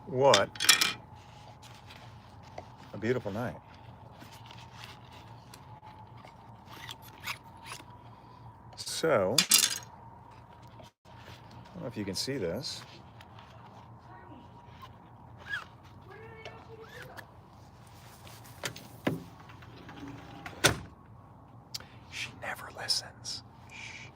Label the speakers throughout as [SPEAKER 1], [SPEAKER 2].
[SPEAKER 1] What a beautiful night. So, I don't know if you can see this. She never listens. Shh.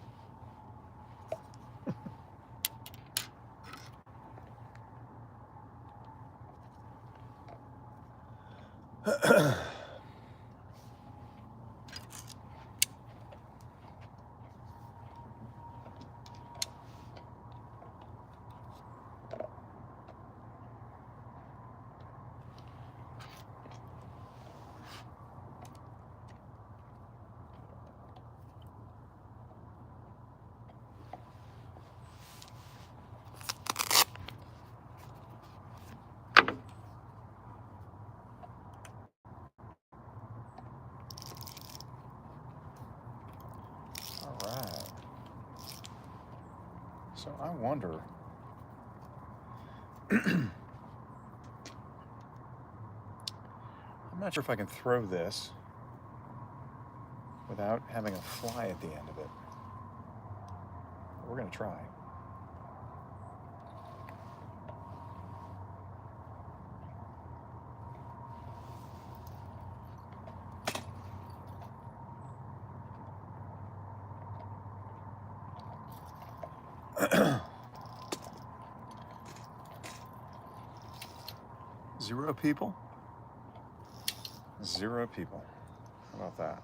[SPEAKER 1] All right. So I wonder. I'm not sure if I can throw this without having a fly at the end of it. But we're going to try. Zero people? Zero people. How about that?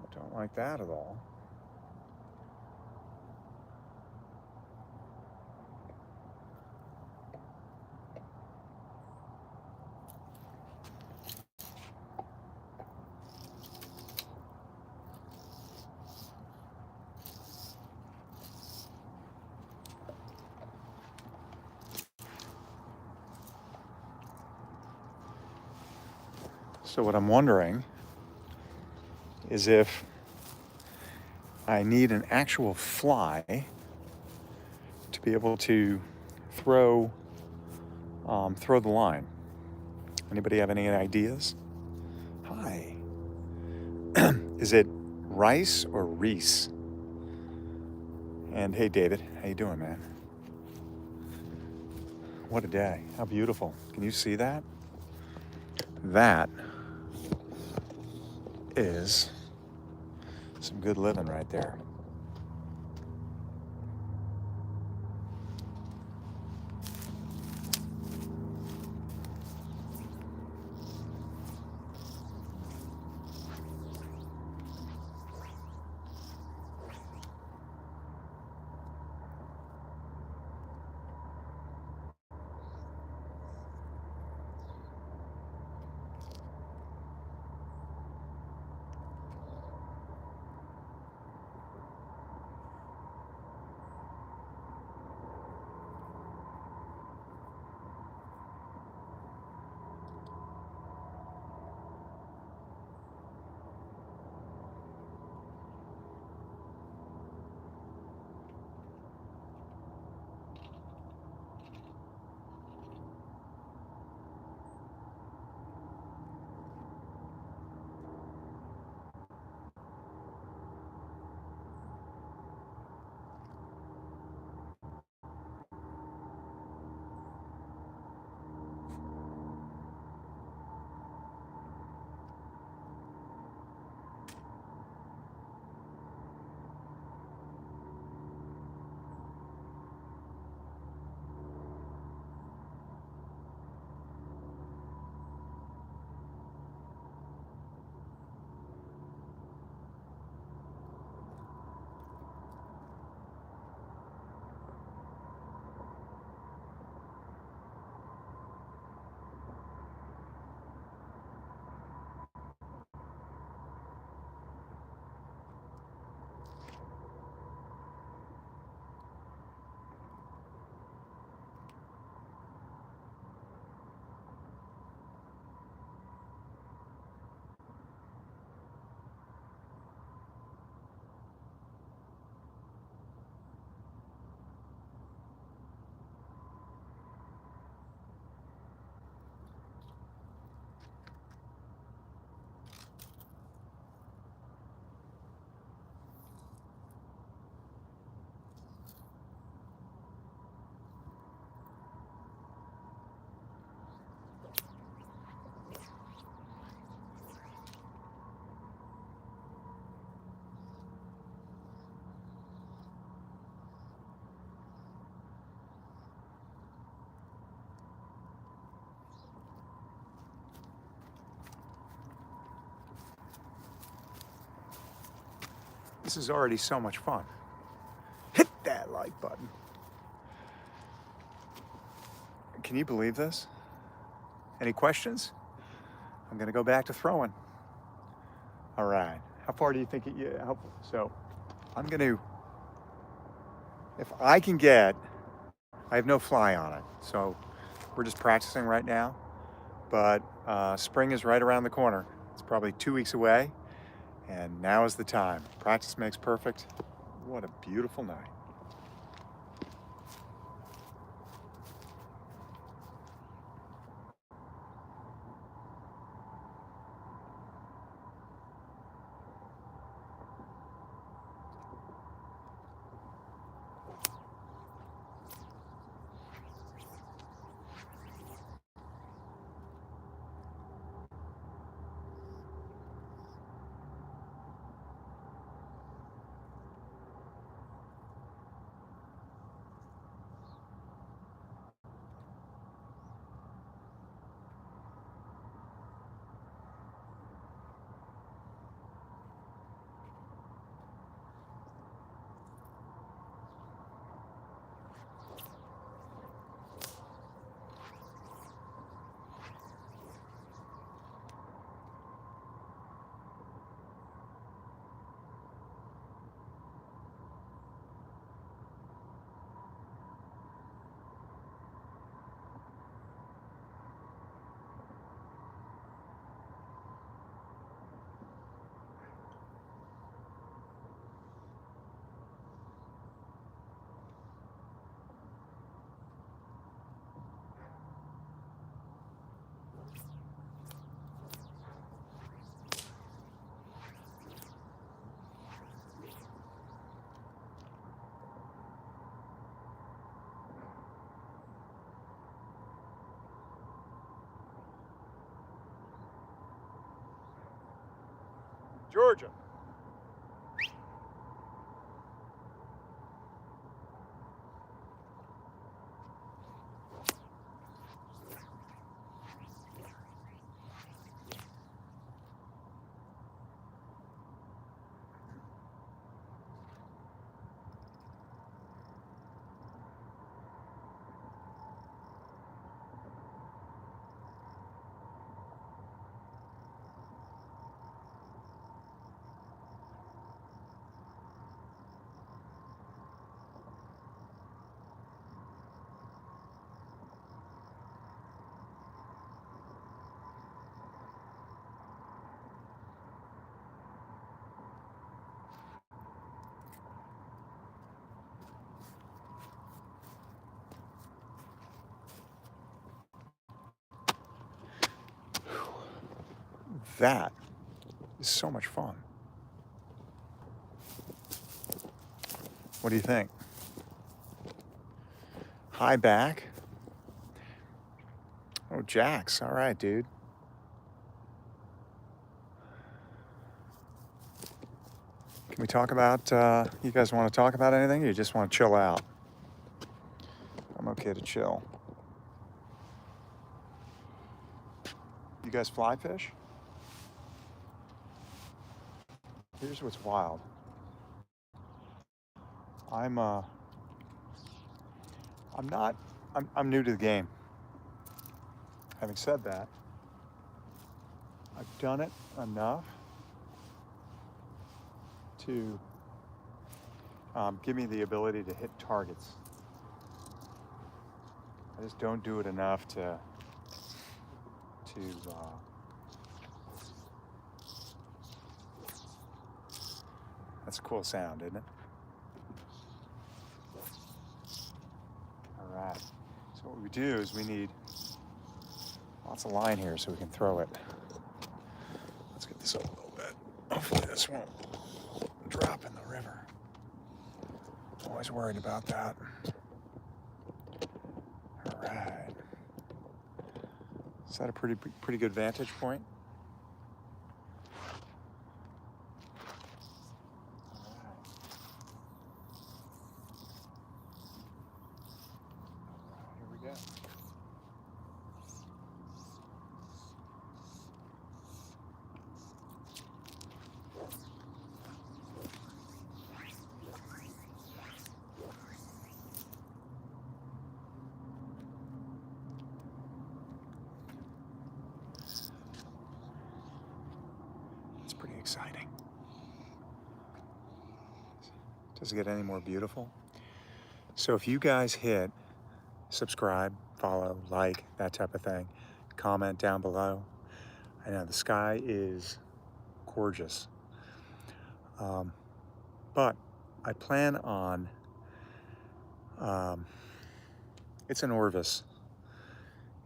[SPEAKER 1] I don't like that at all. So what I'm wondering is if I need an actual fly to be able to throw throw the line. Anybody have any ideas? Hi. Is it Rice or Reese? And hey, David, how you doing, man? What a day! How beautiful! Can you see that? That is some good living right there. This is already so much fun. Hit that like button. Can you believe this? Any questions? I'm gonna go back to throwing. All right. How far do you think so I'm gonna, if I can get, I have no fly on it, so we're just practicing right now, but spring is right around the corner. It's probably 2 weeks away, and now is the time. Practice makes perfect. What a beautiful night. Georgia. That is so much fun. What do you think? High back. Oh, jacks. All right, dude. Can we talk about, you guys want to talk about anything, or you just want to chill out? I'm okay to chill. You guys fly fish? Here's what's wild. I'm new to the game. Having said that, I've done it enough to give me the ability to hit targets. I just don't do it enough to that's a cool sound, isn't it? All right. So what we do is we need lots of line here so we can throw it. Let's get this up a little bit. Hopefully this won't drop in the river. Always worried about that. All right. Is that a pretty good vantage point? exciting. Does it get any more beautiful? So if you guys hit subscribe, follow, like, that type of thing, comment down below. I know the sky is gorgeous. But I plan on, it's an Orvis,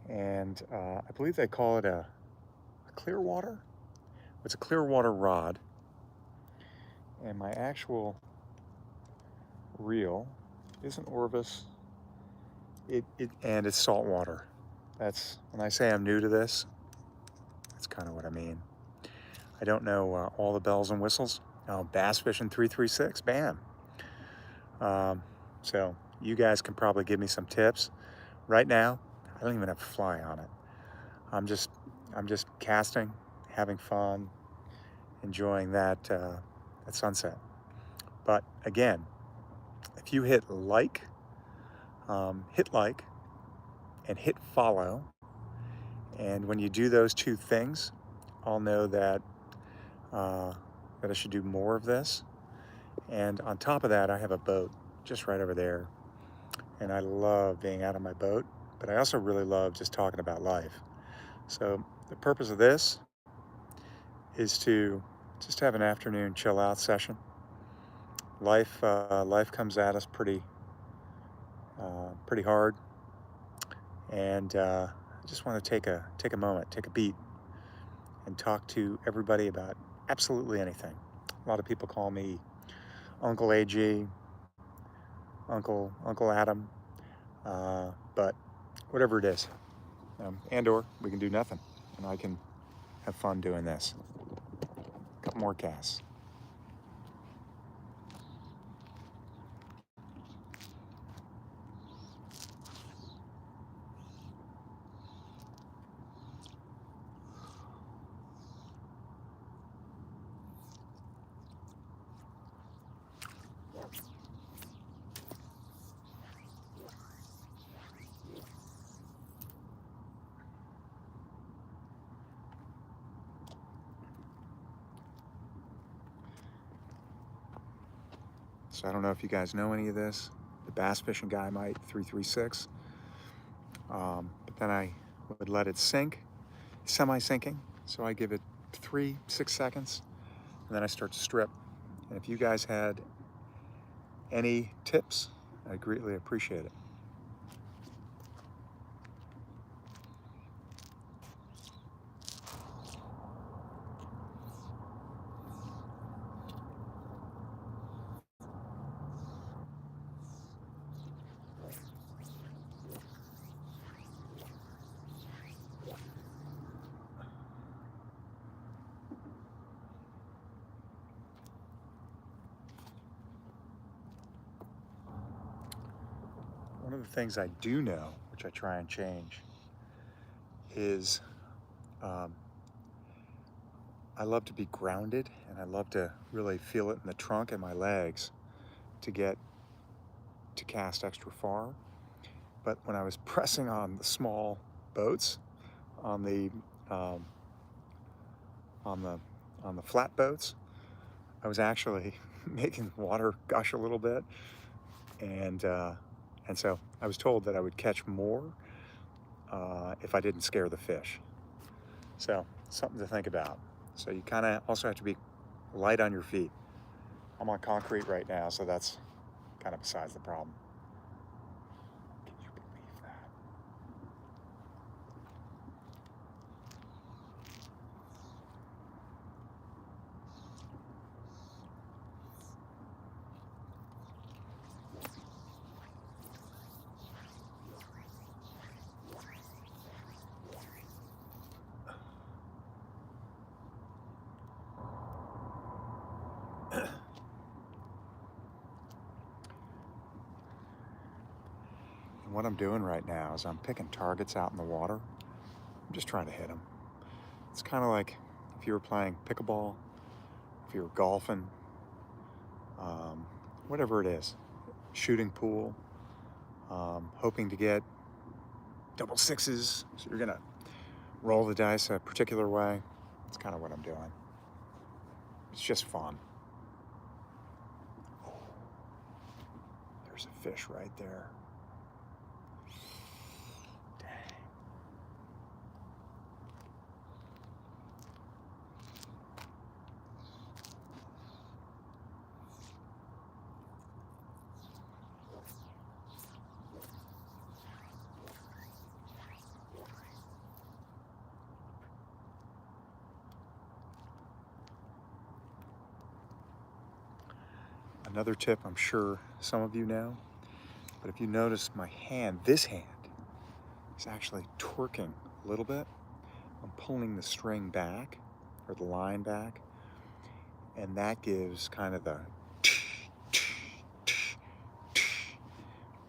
[SPEAKER 1] and I believe they call it a Clearwater. It's a Clearwater rod, and my actual reel is an Orvis. And it's saltwater. That's, when I say I'm new to this, that's kind of what I mean. I don't know all the bells and whistles. Bass fishing 336, bam. So you guys can probably give me some tips. Right now, I don't even have a fly on it. I'm just casting, having fun, enjoying that sunset. But again, if you hit like and hit follow, and when you do those two things, I'll know that that I should do more of this. And on top of that, I have a boat just right over there, and I love being out on my boat, but I also really love just talking about life. So the purpose of this is to just have an afternoon chill out session. Life comes at us pretty hard, and I just want to take a moment, take a beat, and talk to everybody about absolutely anything. A lot of people call me Uncle AG, Uncle Adam, but whatever it is, and/or we can do nothing, and I can have fun doing this. A couple more casts. So I don't know if you guys know any of this. The bass fishing guy might, 336. But then I would let it sink, semi-sinking. So I give it 3-6 seconds, and then I start to strip. And if you guys had any tips, I'd greatly appreciate it. One of the things I do know, which I try and change, is I love to be grounded, and I love to really feel it in the trunk and my legs to cast extra far. But when I was pressing on the small boats, on the flat boats, I was actually making water gush a little bit, and so I was told that I would catch more if I didn't scare the fish. So something to think about. So you kind of also have to be light on your feet. I'm on concrete right now, so that's kind of besides the problem. Can you believe that? And what I'm doing right now is I'm picking targets out in the water. I'm just trying to hit them. It's kind of like if you were playing pickleball, if you were golfing, whatever it is, shooting pool, hoping to get double sixes. So you're gonna roll the dice a particular way. It's kind of what I'm doing. It's just fun. There's a fish right there. Dang. Another tip I'm sure some of you know, but if you notice my hand, this hand is actually twerking a little bit. I'm pulling the string back, or the line back, and that gives kind of the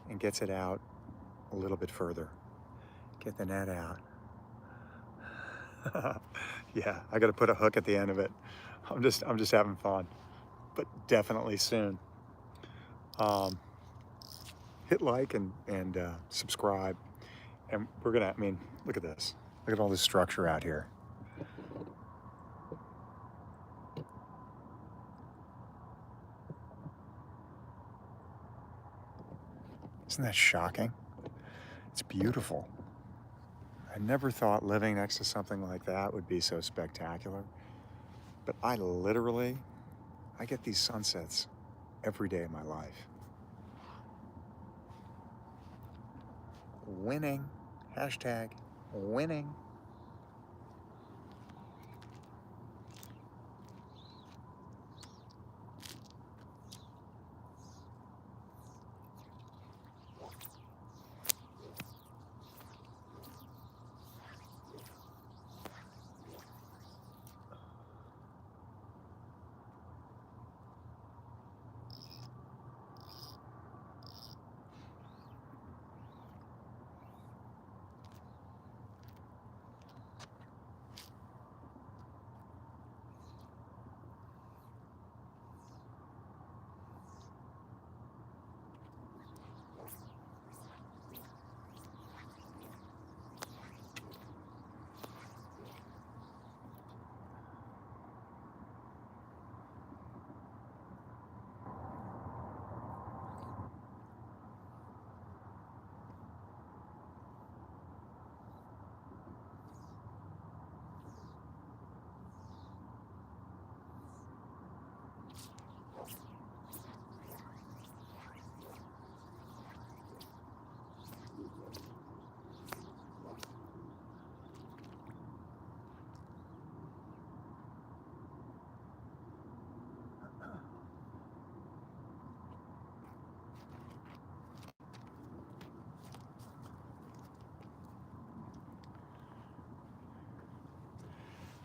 [SPEAKER 1] and gets it out a little bit further. Get the net out. Yeah, I got to put a hook at the end of it. I'm just having fun, but definitely soon. Hit like and subscribe, and we're gonna. I mean, look at this. Look at all this structure out here. Isn't that shocking? It's beautiful. I never thought living next to something like that would be so spectacular. But I get these sunsets every day of my life. Winning. Hashtag winning.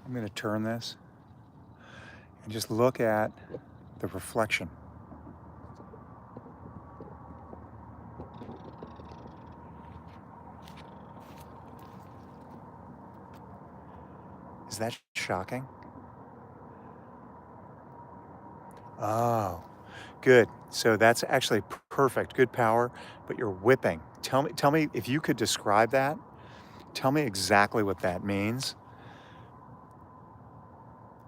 [SPEAKER 1] I'm going to turn this and just look at the reflection. Is that shocking? Oh, good. So that's actually perfect. Good power, but you're whipping. Tell me if you could describe that. Tell me exactly what that means.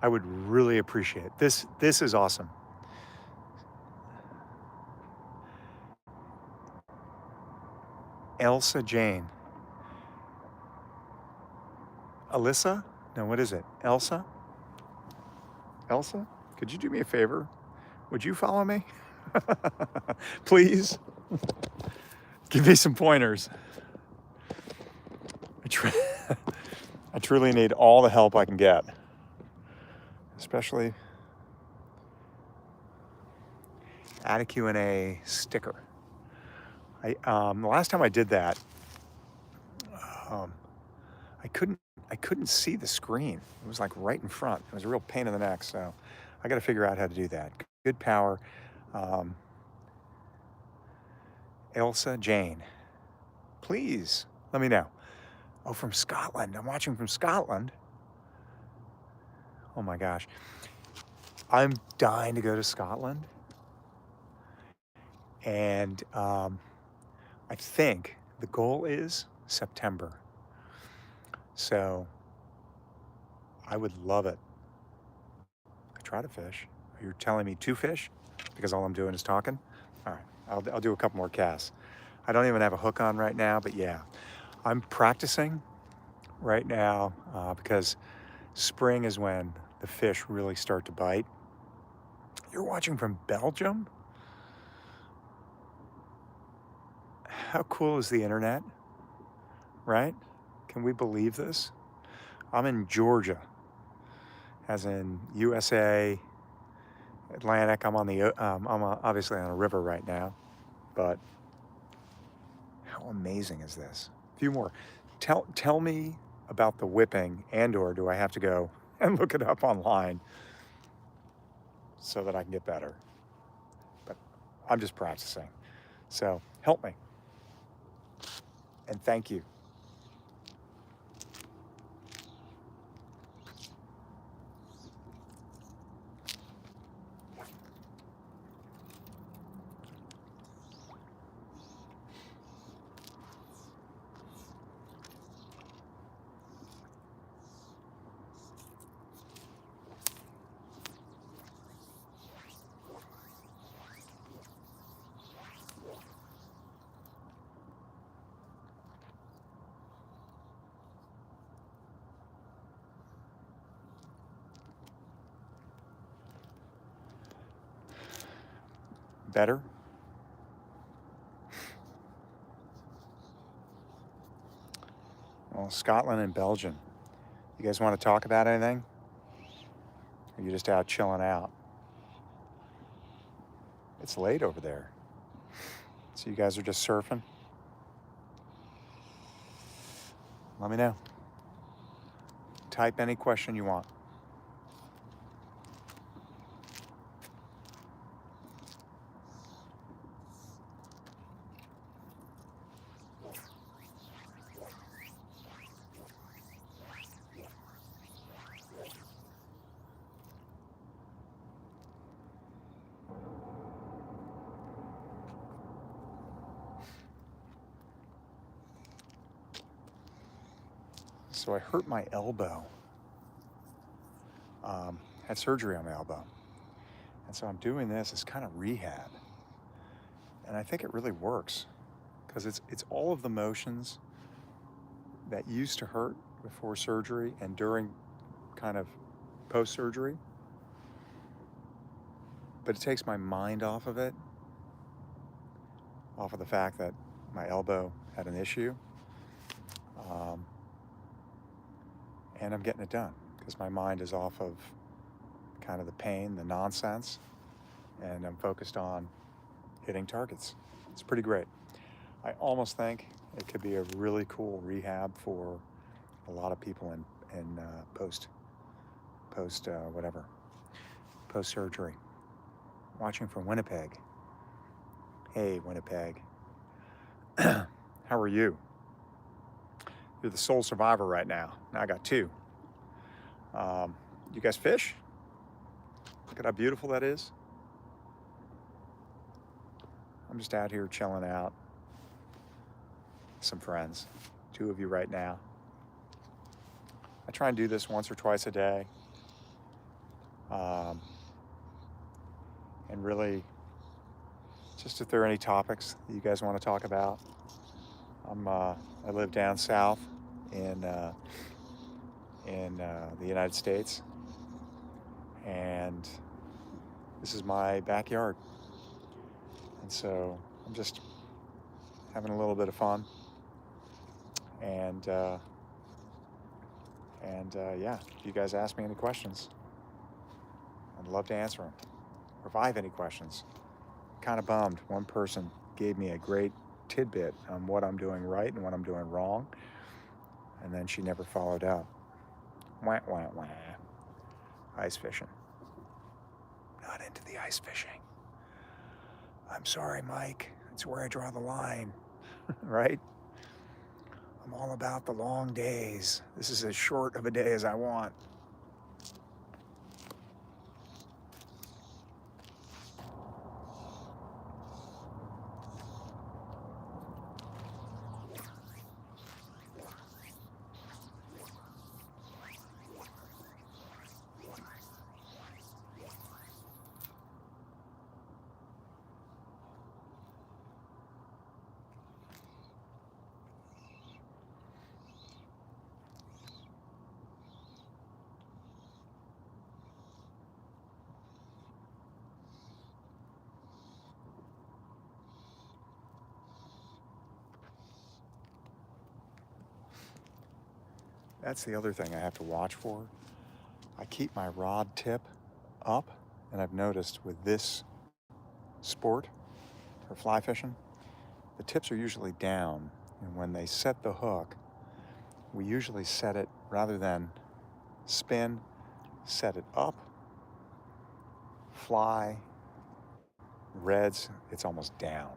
[SPEAKER 1] I would really appreciate it. This is awesome. Elsa Jane. Alyssa? No, what is it? Elsa? Elsa? Could you do me a favor? Would you follow me? Please? Give me some pointers. I truly need all the help I can get. Especially add a Q&A sticker. The last time I did that, I couldn't see the screen. It was like right in front. It was a real pain in the neck. So I got to figure out how to do that. Good power. Elsa Jane, please let me know. Oh, from Scotland. I'm watching from Scotland. Oh my gosh. I'm dying to go to Scotland. And I think the goal is September. So I would love it. I try to fish. You're telling me to fish because all I'm doing is talking? All right, I'll do a couple more casts. I don't even have a hook on right now, but yeah, I'm practicing right now because spring is when the fish really start to bite. You're watching from Belgium? How cool is the internet, right? Can we believe this? I'm in Georgia, as in USA, Atlantic. I'm obviously on a river right now, but how amazing is this? A few more. Tell me about the whipping, and/or do I have to go and look it up online so that I can get better? But I'm just practicing. So help me. And thank you. Better? Well, Scotland and Belgium. You guys want to talk about anything? Or are you just out chilling out? It's late over there. So you guys are just surfing? Let me know. Type any question you want. So I hurt my elbow. Had surgery on my elbow. And so I'm doing this as kind of rehab. And I think it really works because it's all of the motions that used to hurt before surgery and during kind of post-surgery. But it takes my mind off of it, off of the fact that my elbow had an issue. And I'm getting it done because my mind is off of kind of the pain, the nonsense, and I'm focused on hitting targets. It's pretty great. I almost think it could be a really cool rehab for a lot of people in post surgery. Watching from Winnipeg. Hey, Winnipeg. How are you? You're the sole survivor right now. Now I got two. You guys fish? Look at how beautiful that is. I'm just out here chilling out. Some friends. Two of you right now. I try and do this once or twice a day. And really, just if there are any topics that you guys want to talk about. I live down south in the United States, and this is my backyard. And so I'm just having a little bit of fun, and yeah, if you guys ask me any questions, I'd love to answer them. Or if I have any questions. Kind of bummed. One person gave me a great tidbit on what I'm doing right and what I'm doing wrong, and then she never followed up. Wah, wah, wah. Ice fishing. Not into the ice fishing. I'm sorry, Mike. It's where I draw the line, right? I'm all about the long days. This is as short of a day as I want. That's the other thing I have to watch for. I keep my rod tip up, and I've noticed with this sport for fly fishing, the tips are usually down, and when they set the hook, we usually set it, rather than spin, set it up, fly, reds, it's almost down.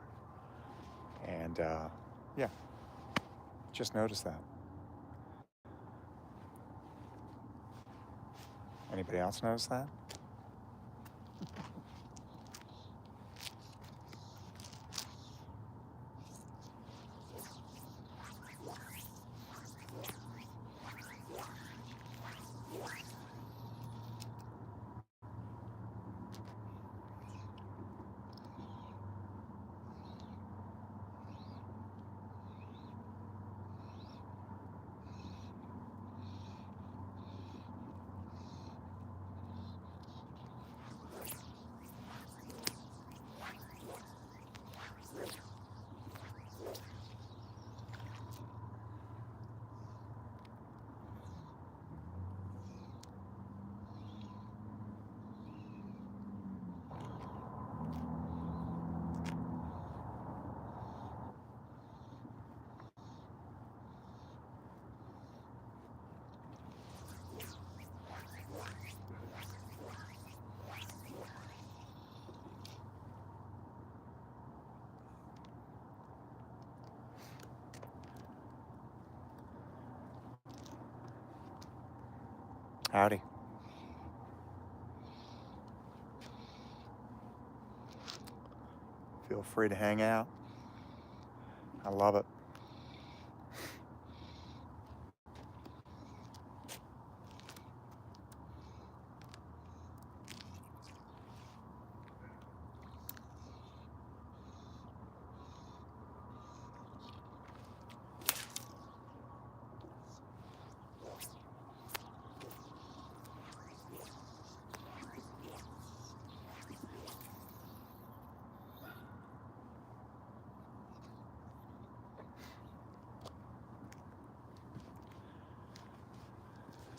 [SPEAKER 1] And yeah, just noticed that. Anybody else notice that? Howdy. Feel free to hang out. I love it.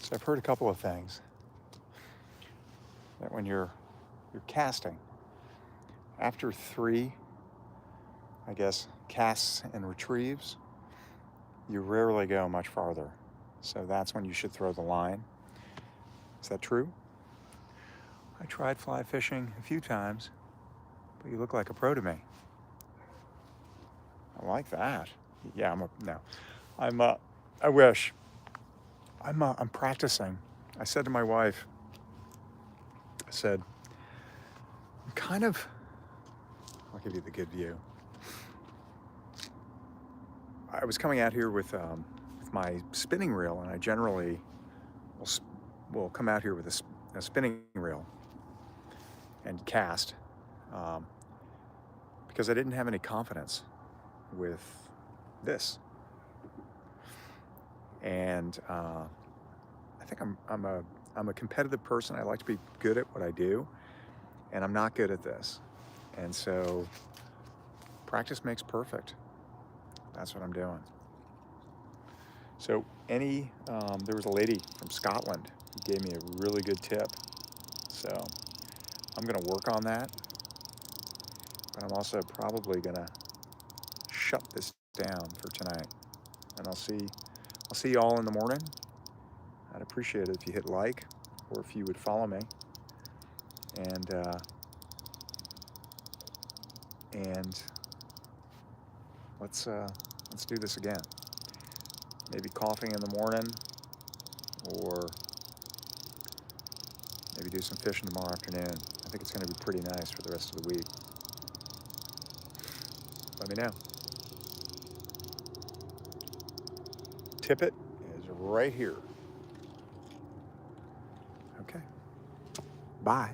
[SPEAKER 1] So I've heard a couple of things. That when you're casting, after 3, I guess, casts and retrieves, you rarely go much farther. So that's when you should throw the line. Is that true? I tried fly fishing a few times, but you look like a pro to me. I like that. Yeah, I wish. I'm practicing. I said to my wife, I said, I'll give you the good view. I was coming out here with my spinning reel, and I generally will come out here with a spinning reel and cast because I didn't have any confidence with this. And I think I'm a competitive person. I like to be good at what I do, and I'm not good at this. And so practice makes perfect. That's what I'm doing. So there was a lady from Scotland who gave me a really good tip. So I'm gonna work on that, but I'm also probably gonna shut this down for tonight. And I'll see you all in the morning. I'd appreciate it if you hit like, or if you would follow me. And let's do this again. Maybe coughing in the morning, or maybe do some fishing tomorrow afternoon. I think it's going to be pretty nice for the rest of the week. Let me know. Tippet is right here. Okay. Bye.